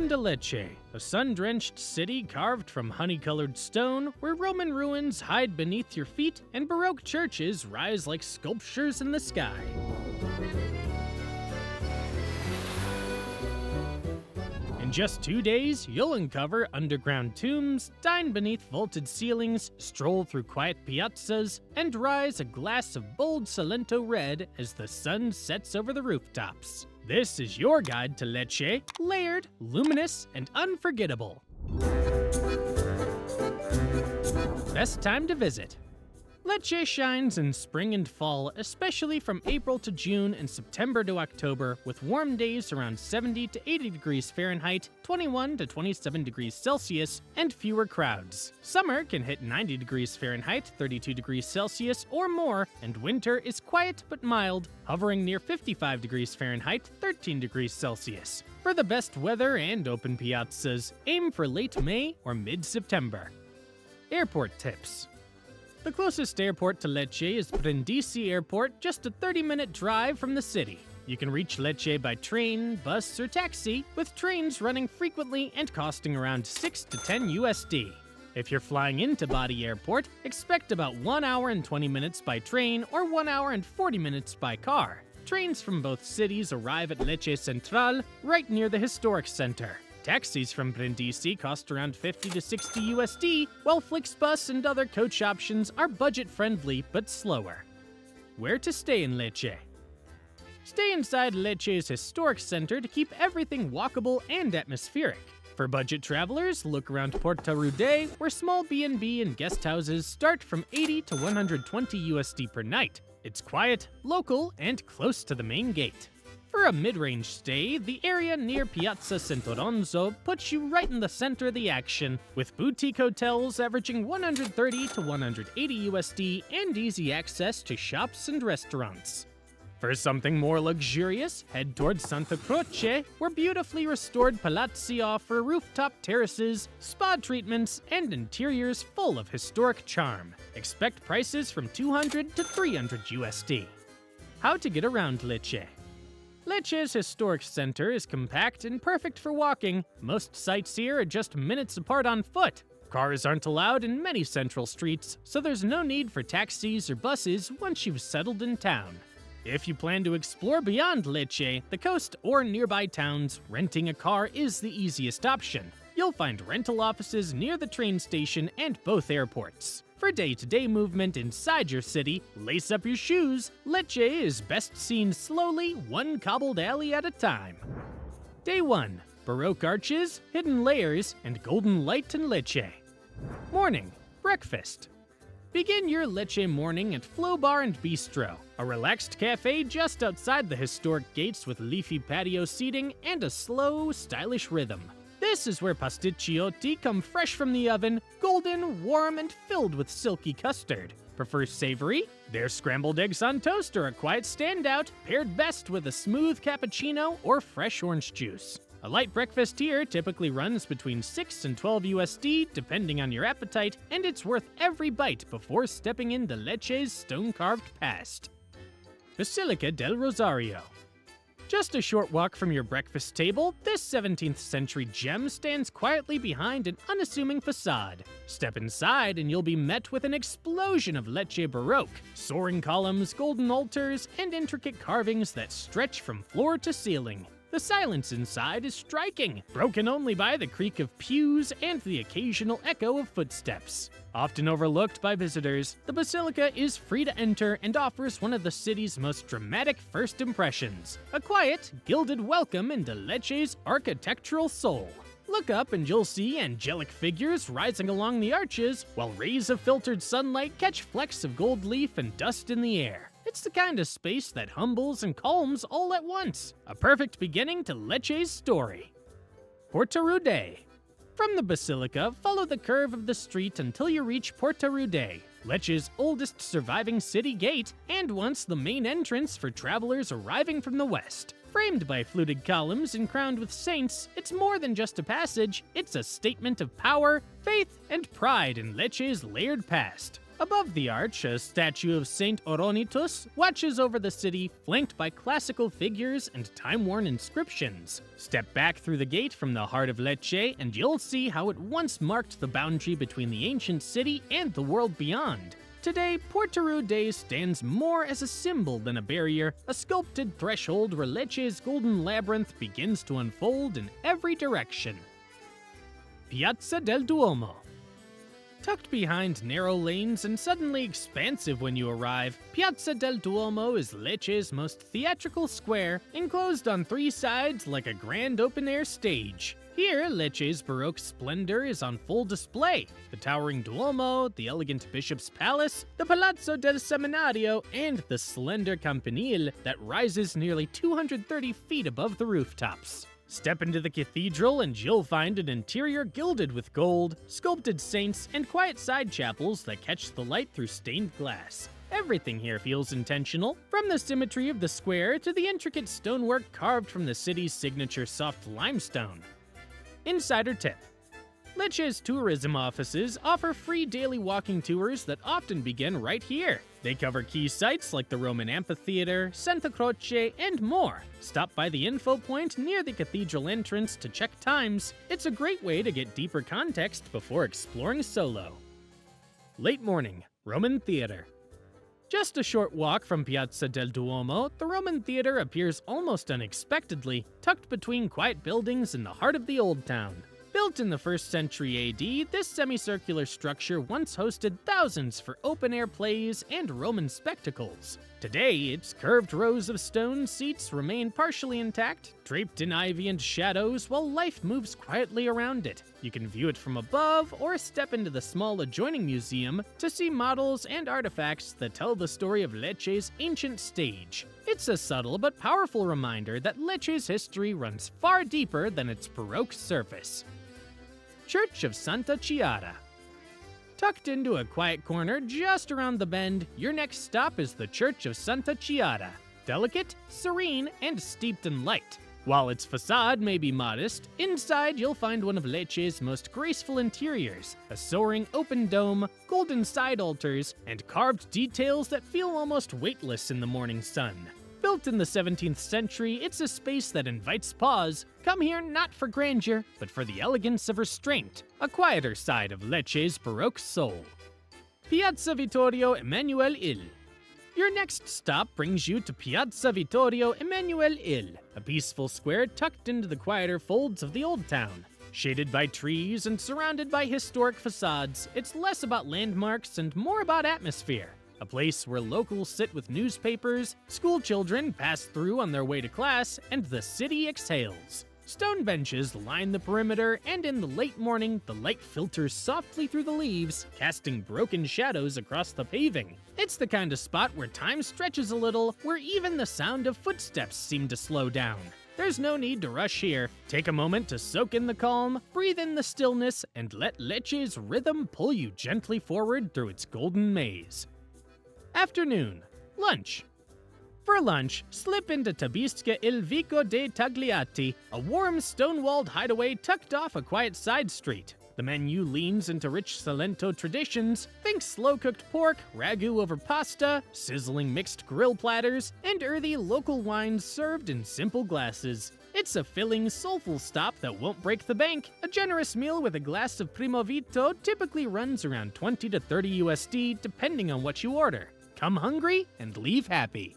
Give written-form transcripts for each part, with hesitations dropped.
Welcome to Lecce, a sun-drenched city carved from honey-colored stone where Roman ruins hide beneath your feet and Baroque churches rise like sculptures in the sky. In just 2 days, you'll uncover underground tombs, dine beneath vaulted ceilings, stroll through quiet piazzas, and rise a glass of bold Salento red as the sun sets over the rooftops. This is your guide to Lecce, layered, luminous, and unforgettable. Best time to visit. Lecce shines in spring and fall, especially from April to June and September to October, with warm days around 70 to 80 degrees Fahrenheit, 21 to 27 degrees Celsius, and fewer crowds. Summer can hit 90 degrees Fahrenheit, 32 degrees Celsius, or more, and winter is quiet but mild, hovering near 55 degrees Fahrenheit, 13 degrees Celsius. For the best weather and open piazzas, aim for late May or mid-September. Airport tips. The closest airport to Lecce is Brindisi Airport, just a 30-minute drive from the city. You can reach Lecce by train, bus, or taxi, with trains running frequently and costing around 6 to 10 USD. If you're flying into Bari Airport, expect about 1 hour and 20 minutes by train or 1 hour and 40 minutes by car. Trains from both cities arrive at Lecce Central, right near the historic center. Taxis from Brindisi cost around 50 to 60 USD, while Flixbus and other coach options are budget-friendly but slower. Where to stay in Lecce? Stay inside Lecce's historic center to keep everything walkable and atmospheric. For budget travelers, look around Porta Rude, where small B&B and guest houses start from 80 to 120 USD per night. It's quiet, local, and close to the main gate. For a mid-range stay, the area near Piazza Sant'Oronzo puts you right in the center of the action, with boutique hotels averaging 130 to 180 USD and easy access to shops and restaurants. For something more luxurious, head towards Santa Croce, where beautifully restored palazzi offer rooftop terraces, spa treatments, and interiors full of historic charm. Expect prices from 200 to 300 USD. How to get around Lecce. Lecce's historic center is compact and perfect for walking. Most sites here are just minutes apart on foot. Cars aren't allowed in many central streets, so there's no need for taxis or buses once you've settled in town. If you plan to explore beyond Lecce, the coast, or nearby towns, renting a car is the easiest option. You'll find rental offices near the train station and both airports. For day-to-day movement inside your city, lace up your shoes. Lecce is best seen slowly, one cobbled alley at a time. Day 1. Baroque arches, hidden layers, and golden light in Lecce. Morning. Breakfast. Begin your Lecce morning at Flow Bar and Bistro, a relaxed cafe just outside the historic gates with leafy patio seating and a slow, stylish rhythm. This is where pasticciotti come fresh from the oven, golden, warm, and filled with silky custard. Prefer savory? Their scrambled eggs on toast are a quiet standout, paired best with a smooth cappuccino or fresh orange juice. A light breakfast here typically runs between 6 and 12 USD, depending on your appetite, and it's worth every bite before stepping into Lecce's stone-carved past. Basilica del Rosario. Just a short walk from your breakfast table, this 17th century gem stands quietly behind an unassuming facade. Step inside and you'll be met with an explosion of Lecce Baroque, soaring columns, golden altars, and intricate carvings that stretch from floor to ceiling. The silence inside is striking, broken only by the creak of pews and the occasional echo of footsteps. Often overlooked by visitors, the basilica is free to enter and offers one of the city's most dramatic first impressions, a quiet, gilded welcome into Lecce's architectural soul. Look up and you'll see angelic figures rising along the arches, while rays of filtered sunlight catch flecks of gold leaf and dust in the air. It's the kind of space that humbles and calms all at once. A perfect beginning to Lecce's story. Porta Rude. From the basilica, follow the curve of the street until you reach Porta Rude, Lecce's oldest surviving city gate, and once the main entrance for travelers arriving from the west. Framed by fluted columns and crowned with saints, it's more than just a passage, it's a statement of power, faith, and pride in Lecce's layered past. Above the arch, a statue of Saint Oronitus watches over the city, flanked by classical figures and time-worn inscriptions. Step back through the gate from the heart of Lecce, and you'll see how it once marked the boundary between the ancient city and the world beyond. Today, Portero Day stands more as a symbol than a barrier, a sculpted threshold where Lecce's golden labyrinth begins to unfold in every direction. Piazza del Duomo. Tucked behind narrow lanes and suddenly expansive when you arrive, Piazza del Duomo is Lecce's most theatrical square, enclosed on three sides like a grand open-air stage. Here, Lecce's Baroque splendor is on full display. The towering Duomo, the elegant Bishop's Palace, the Palazzo del Seminario, and the slender Campanile that rises nearly 230 feet above the rooftops. Step into the cathedral and you'll find an interior gilded with gold, sculpted saints, and quiet side chapels that catch the light through stained glass. Everything here feels intentional, from the symmetry of the square to the intricate stonework carved from the city's signature soft limestone. Insider tip: Lecce's tourism offices offer free daily walking tours that often begin right here. They cover key sites like the Roman Amphitheater, Santa Croce, and more. Stop by the info point near the cathedral entrance to check times. It's a great way to get deeper context before exploring solo. Late morning, Roman Theater. Just a short walk from Piazza del Duomo, the Roman Theater appears almost unexpectedly, tucked between quiet buildings in the heart of the Old Town. Built in the 1st century AD, this semicircular structure once hosted thousands for open-air plays and Roman spectacles. Today, its curved rows of stone seats remain partially intact, draped in ivy and shadows while life moves quietly around it. You can view it from above or step into the small adjoining museum to see models and artifacts that tell the story of Lecce's ancient stage. It's a subtle but powerful reminder that Lecce's history runs far deeper than its Baroque surface. Church of Santa Chiara. Tucked into a quiet corner just around the bend, your next stop is the Church of Santa Chiara. Delicate, serene, and steeped in light. While its facade may be modest, inside you'll find one of Lecce's most graceful interiors, a soaring open dome, golden side altars, and carved details that feel almost weightless in the morning sun. Built in the 17th century, it's a space that invites pause. Come here not for grandeur, but for the elegance of restraint, a quieter side of Lecce's Baroque soul. Piazza Vittorio Emanuele Il. Your next stop brings you to Piazza Vittorio Emanuele Il, a peaceful square tucked into the quieter folds of the Old Town. Shaded by trees and surrounded by historic facades, it's less about landmarks and more about atmosphere. A place where locals sit with newspapers, school children pass through on their way to class, and the city exhales. Stone benches line the perimeter, and in the late morning, the light filters softly through the leaves, casting broken shadows across the paving. It's the kind of spot where time stretches a little, where even the sound of footsteps seem to slow down. There's no need to rush here. Take a moment to soak in the calm, breathe in the stillness, and let Lecce's rhythm pull you gently forward through its golden maze. Afternoon. Lunch. For lunch, slip into Tabisca il Vico dei Tagliati, a warm stone-walled hideaway tucked off a quiet side street. The menu leans into rich Salento traditions. Think slow-cooked pork, ragu over pasta, sizzling mixed grill platters, and earthy local wines served in simple glasses. It's a filling, soulful stop that won't break the bank. A generous meal with a glass of Primo Vito typically runs around 20 to 30 USD depending on what you order. Come hungry and leave happy.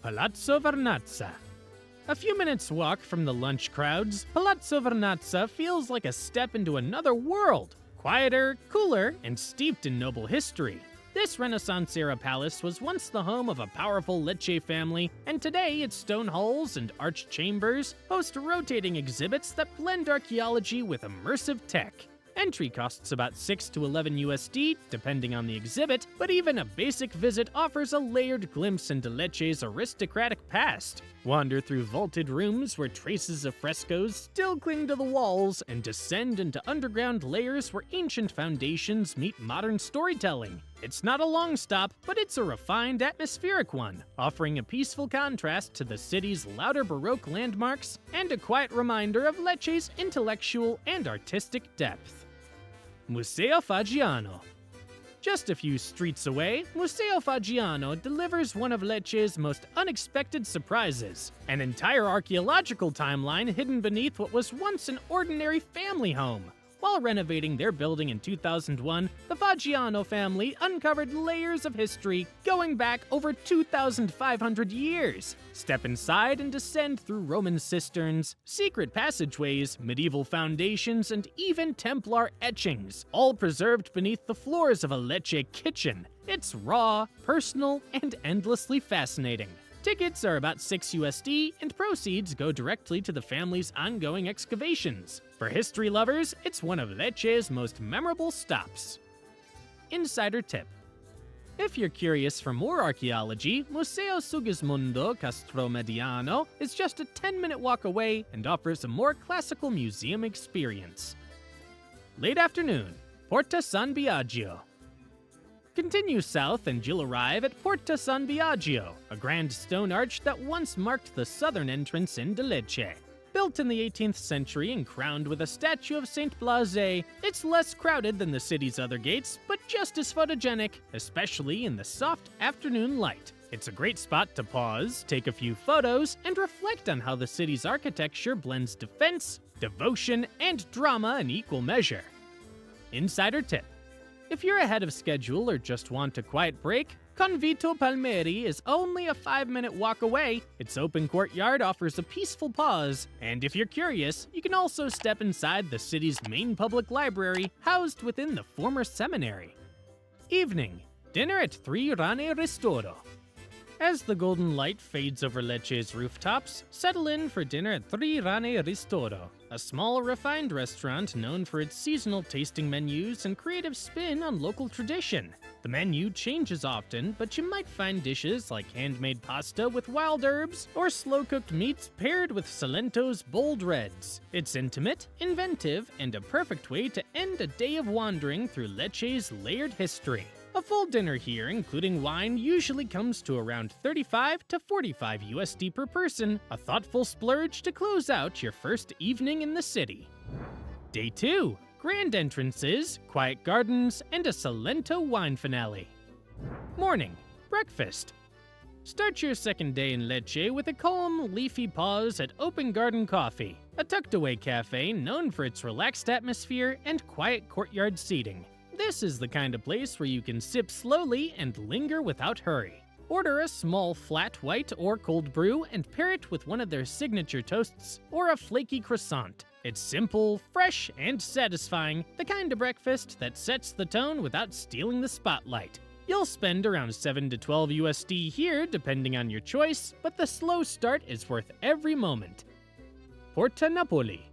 Palazzo Vernazza. A few minutes' walk from the lunch crowds, Palazzo Vernazza feels like a step into another world. Quieter, cooler, and steeped in noble history. This Renaissance-era palace was once the home of a powerful Lecce family, and today its stone halls and arched chambers host rotating exhibits that blend archaeology with immersive tech. Entry costs about 6 to 11 USD, depending on the exhibit, but even a basic visit offers a layered glimpse into Lecce's aristocratic past. Wander through vaulted rooms where traces of frescoes still cling to the walls and descend into underground layers where ancient foundations meet modern storytelling. It's not a long stop, but it's a refined, atmospheric one, offering a peaceful contrast to the city's louder Baroque landmarks and a quiet reminder of Lecce's intellectual and artistic depth. Museo Faggiano. Just a few streets away, Museo Faggiano delivers one of Lecce's most unexpected surprises, an entire archaeological timeline hidden beneath what was once an ordinary family home. While renovating their building in 2001, the Faggiano family uncovered layers of history going back over 2,500 years. Step inside and descend through Roman cisterns, secret passageways, medieval foundations, and even Templar etchings, all preserved beneath the floors of a Lecce kitchen. It's raw, personal, and endlessly fascinating. Tickets are about $6 and proceeds go directly to the family's ongoing excavations. For history lovers, it's one of Lecce's most memorable stops. Insider tip. If you're curious for more archaeology, Museo Sigismondo Castromediano is just a 10-minute walk away and offers a more classical museum experience. Late afternoon, Porta San Biagio. Continue south and you'll arrive at Porta San Biagio, a grand stone arch that once marked the southern entrance into Lecce. Built in the 18th century and crowned with a statue of Saint Blaise, it's less crowded than the city's other gates, but just as photogenic, especially in the soft afternoon light. It's a great spot to pause, take a few photos, and reflect on how the city's architecture blends defense, devotion, and drama in equal measure. Insider tip. If you're ahead of schedule or just want a quiet break, Convito Palmieri is only a 5-minute walk away. Its open courtyard offers a peaceful pause, and if you're curious, you can also step inside the city's main public library, housed within the former seminary. Evening, dinner at 3 Rane Ristoro. As the golden light fades over Lecce's rooftops, settle in for dinner at 3 Rane Ristoro, a small, refined restaurant known for its seasonal tasting menus and creative spin on local tradition. The menu changes often, but you might find dishes like handmade pasta with wild herbs or slow-cooked meats paired with Salento's bold reds. It's intimate, inventive, and a perfect way to end a day of wandering through Lecce's layered history. A full dinner here, including wine, usually comes to around $35 to $45 per person, a thoughtful splurge to close out your first evening in the city. Day 2. Grand entrances, quiet gardens, and a Salento wine finale. Morning. Breakfast. Start your second day in Lecce with a calm, leafy pause at Open Garden Coffee, a tucked-away cafe known for its relaxed atmosphere and quiet courtyard seating. This is the kind of place where you can sip slowly and linger without hurry. Order a small flat white or cold brew and pair it with one of their signature toasts or a flaky croissant. It's simple, fresh, and satisfying, the kind of breakfast that sets the tone without stealing the spotlight. You'll spend around $7 to $12 here depending on your choice, but the slow start is worth every moment. Porta Napoli.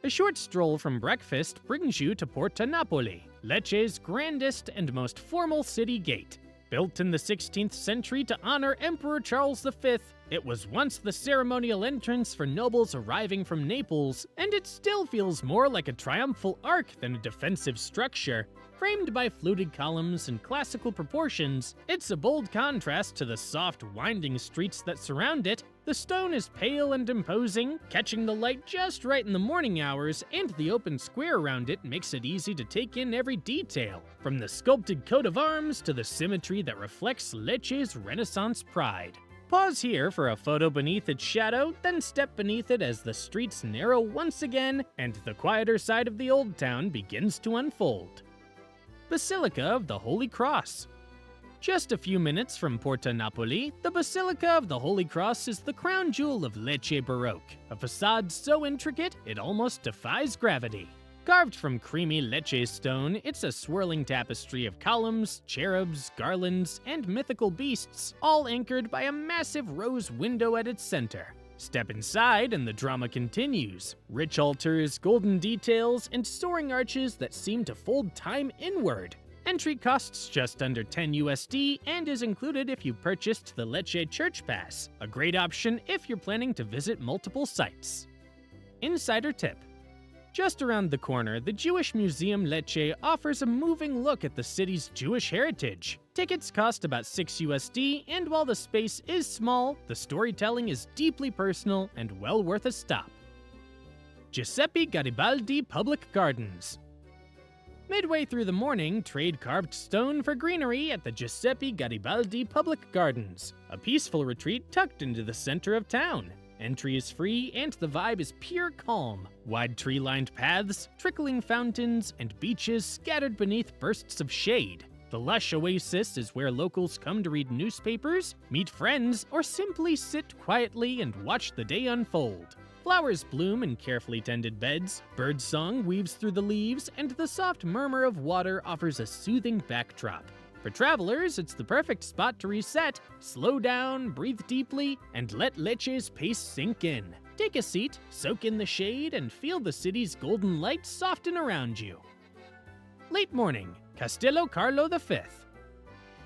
A short stroll from breakfast brings you to Porta Napoli, Lecce's grandest and most formal city gate. Built in the 16th century to honor Emperor Charles V, it was once the ceremonial entrance for nobles arriving from Naples, and it still feels more like a triumphal arch than a defensive structure. Framed by fluted columns and classical proportions, it's a bold contrast to the soft, winding streets that surround it. The stone is pale and imposing, catching the light just right in the morning hours, and the open square around it makes it easy to take in every detail, from the sculpted coat of arms to the symmetry that reflects Lecce's Renaissance pride. Pause here for a photo beneath its shadow, then step beneath it as the streets narrow once again and the quieter side of the old town begins to unfold. Basilica of the Holy Cross. Just a few minutes from Porta Napoli, the Basilica of the Holy Cross is the crown jewel of Lecce Baroque, a facade so intricate it almost defies gravity. Carved from creamy Lecce stone, it's a swirling tapestry of columns, cherubs, garlands, and mythical beasts, all anchored by a massive rose window at its center. Step inside and the drama continues. Rich altars, golden details, and soaring arches that seem to fold time inward. Entry costs just under $10 and is included if you purchased the Lecce Church Pass, a great option if you're planning to visit multiple sites. Insider tip. Just around the corner, the Jewish Museum Lecce offers a moving look at the city's Jewish heritage. Tickets cost about $6, and while the space is small, the storytelling is deeply personal and well worth a stop. Giuseppe Garibaldi Public Gardens. Midway through the morning, trade carved stone for greenery at the Giuseppe Garibaldi Public Gardens, a peaceful retreat tucked into the center of town. Entry is free and the vibe is pure calm. Wide tree-lined paths, trickling fountains, and beaches scattered beneath bursts of shade. The lush oasis is where locals come to read newspapers, meet friends, or simply sit quietly and watch the day unfold. Flowers bloom in carefully tended beds, birdsong weaves through the leaves, and the soft murmur of water offers a soothing backdrop. For travelers, it's the perfect spot to reset, slow down, breathe deeply, and let Lecce's pace sink in. Take a seat, soak in the shade, and feel the city's golden light soften around you. Late morning, Castello Carlo V.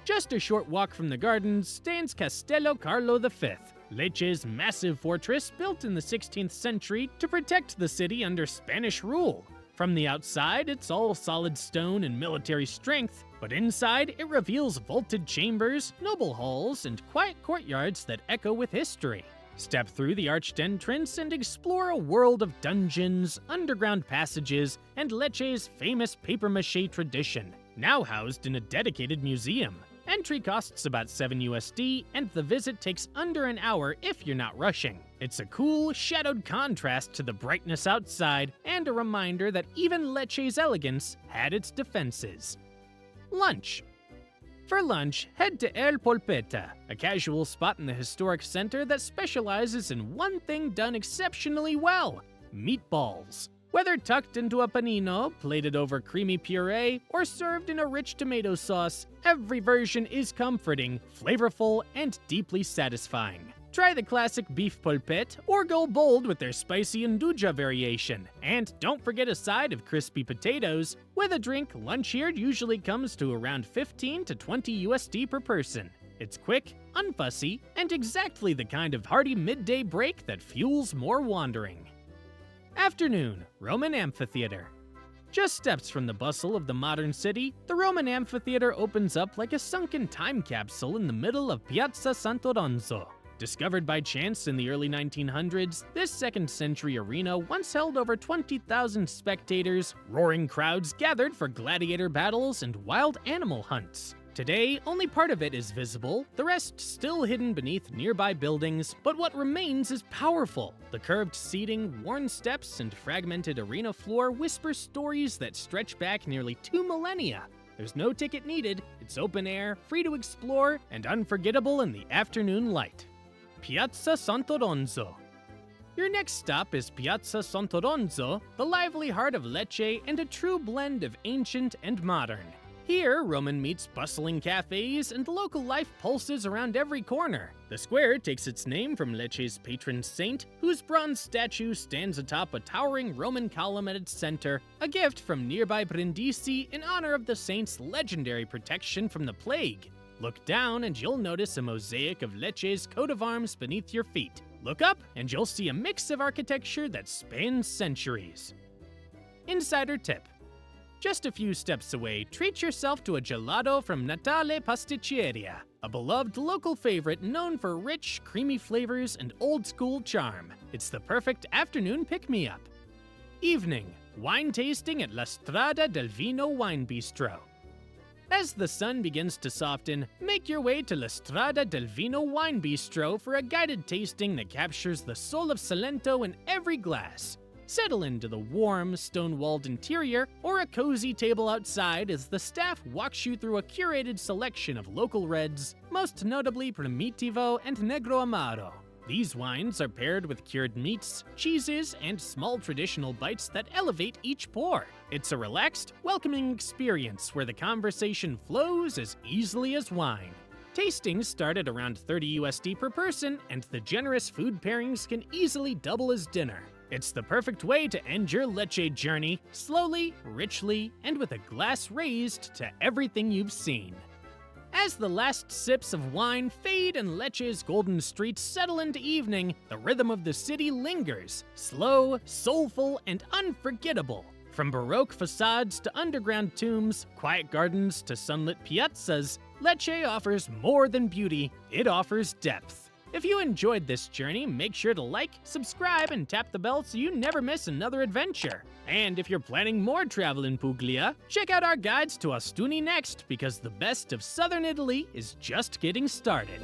Just a short walk from the gardens stands Castello Carlo V, Lecce's massive fortress built in the 16th century to protect the city under Spanish rule. From the outside, it's all solid stone and military strength, but inside it reveals vaulted chambers, noble halls, and quiet courtyards that echo with history. Step through the arched entrance and explore a world of dungeons, underground passages, and Lecce's famous papier-mâché tradition, now housed in a dedicated museum. Entry costs about $7 and the visit takes under an hour if you're not rushing. It's a cool, shadowed contrast to the brightness outside and a reminder that even Lecce's elegance had its defenses. Lunch. For lunch, head to El Polpetta, a casual spot in the historic center that specializes in one thing done exceptionally well: meatballs. Whether tucked into a panino, plated over creamy puree, or served in a rich tomato sauce, every version is comforting, flavorful, and deeply satisfying. Try the classic beef polpette, or go bold with their spicy Induja variation. And don't forget a side of crispy potatoes. With a drink, lunch here usually comes to around $15 to $20 per person. It's quick, unfussy, and exactly the kind of hearty midday break that fuels more wandering. Afternoon, Roman Amphitheater. Just steps from the bustle of the modern city, the Roman Amphitheater opens up like a sunken time capsule in the middle of Piazza Sant'Oronzo. Discovered by chance in the early 1900s, this second-century arena once held over 20,000 spectators, roaring crowds gathered for gladiator battles and wild animal hunts. Today, only part of it is visible, the rest still hidden beneath nearby buildings, but what remains is powerful. The curved seating, worn steps, and fragmented arena floor whisper stories that stretch back nearly 2 millennia. There's no ticket needed, it's open air, free to explore, and unforgettable in the afternoon light. Piazza Sant'Oronzo. Your next stop is Piazza Sant'Oronzo, the lively heart of Lecce and a true blend of ancient and modern. Here, Roman meets bustling cafes and local life pulses around every corner. The square takes its name from Lecce's patron saint, whose bronze statue stands atop a towering Roman column at its center, a gift from nearby Brindisi in honor of the saint's legendary protection from the plague. Look down and you'll notice a mosaic of Lecce's coat of arms beneath your feet. Look up and you'll see a mix of architecture that spans centuries. Insider tip. Just a few steps away, treat yourself to a gelato from Natale Pasticceria, a beloved local favorite known for rich, creamy flavors and old-school charm. It's the perfect afternoon pick-me-up. Evening, wine tasting at La Strada del Vino Wine Bistro. As the sun begins to soften, make your way to La Strada del Vino Wine Bistro for a guided tasting that captures the soul of Salento in every glass. Settle into the warm, stone-walled interior or a cozy table outside as the staff walks you through a curated selection of local reds, most notably Primitivo and Negro Amaro. These wines are paired with cured meats, cheeses, and small traditional bites that elevate each pour. It's a relaxed, welcoming experience where the conversation flows as easily as wine. Tastings start at around $30 per person, and the generous food pairings can easily double as dinner. It's the perfect way to end your Lecce journey, slowly, richly, and with a glass raised to everything you've seen. As the last sips of wine fade and Lecce's golden streets settle into evening, the rhythm of the city lingers, slow, soulful, and unforgettable. From Baroque facades to underground tombs, quiet gardens to sunlit piazzas, Lecce offers more than beauty, it offers depth. If you enjoyed this journey, make sure to like, subscribe, and tap the bell so you never miss another adventure. And if you're planning more travel in Puglia, check out our guides to Ostuni next, because the best of southern Italy is just getting started.